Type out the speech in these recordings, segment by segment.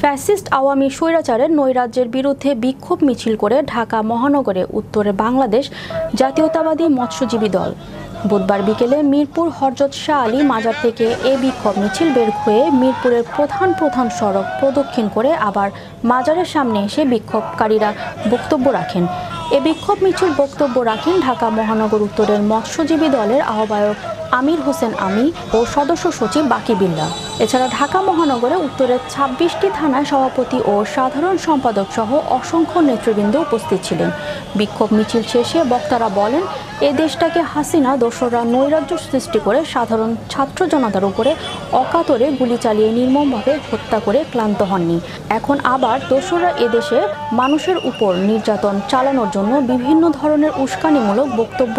Fascist Awami স্বৈরাচারের নৈরাজ্যের বিরুদ্ধে বিক্ষোভ মিছিল করে ঢাকা মহানগরে উত্তরে বাংলাদেশ জাতীয়তাবাদী মৎস্যজীবী দল বুধবার বিকেলে মিরপুর হযরত শাহ আলী মাজার থেকে এ বিক্ষোভ মিছিল বের হয়ে মিরপুরের প্রধান সড়ক প্রদক্ষিণ করে আবার মাজারের সামনে এসে বিক্ষোভকারীরা বক্তব্য রাখেন। এ বিক্ষোভ মিছিল বক্তব্য রাখেন ঢাকা মহানগর উত্তরের মৎস্যজীবী দলের আহ্বায়ক আমির হোসেন আমি ও সদস্য সচিব বাকি বিল্লাহ। এছাড়া ঢাকা মহানগরে উত্তরের ২৬টি থানায় সভাপতি ও সাধারণ সম্পাদক সহ অসংখ্য নেতৃবৃন্দ উপস্থিত ছিলেন। বিক্ষোভ মিছিল শেষে বক্তারা বলেন, এ দেশটাকে হাসিনা দোসররা নৈরাজ্য সৃষ্টি করে সাধারণ ছাত্র জনতার উপরে অকাতরে গুলি চালিয়ে নির্মমভাবে হত্যা করে ক্লান্ত হননি। এখন আবার দোসররা এদেশে মানুষের উপর নির্যাতন চালানোর জন্য বিভিন্ন ধরনের উস্কানিমূলক বক্তব্য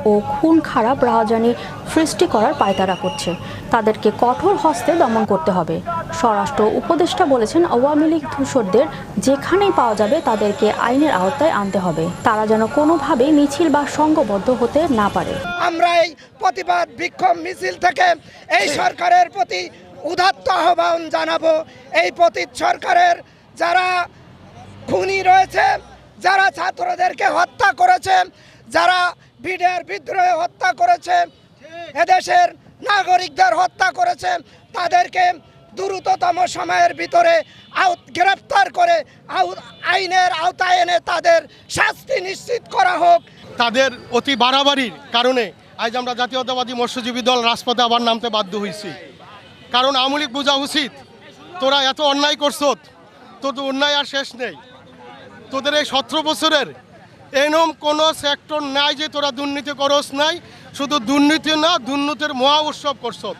ও খুন খারাপ রাহাজানি সৃষ্টি করার পায়তারা করছে। তাদেরকে কঠোর হস্তে দমন করতে হবে। স্বরাষ্ট্র উপদেষ্টা বলেছেন, আওয়ামী লীগ ধূসরদের যেখানেই পাওয়া যাবে তাদেরকে আইনের আওতায় আনতে হবে। তারা যেন কোনোভাবেই মিছিল বা সংঘবদ্ধ হতে না পারে। আমরা এই প্রতিবাদ বিক্ষোভ মিছিল থেকে এই সরকারের প্রতি উদাত্ত আহ্বান জানাবো। এই পতিত সরকারের যারা খুনি রয়েছে, যারা ছাত্রদেরকে হত্যা করেছে, যারা বিডিআর বিদ্রোহে হত্যা করেছে, এদেশের নাগরিকদের হত্যা করেছে, তাদেরকে দ্রুততম সময়ের ভিতরে গ্রেফতার করে আইনের আওতায় এনে তাদের শাস্তি নিশ্চিত করা হোক। তাদের অতি বাড়াবাড়ির কারণে আজ আমরা জাতীয়তাবাদী মৎস্যজীবী দল রাজপথে আবার নামতে বাধ্য হয়েছি। কারণ আওয়ামী লীগ বোঝা উচিত, তোরা এত অন্যায় করছত, তোদের অন্যায় আর শেষ নেই। তোদের এই 17 বছরের এরকম কোনো সেক্টর নাই যে তোরা দুর্নীতি করস নাই। শুধু দুর্নীতি না, দুর্নীতির মহা উৎসব করছত।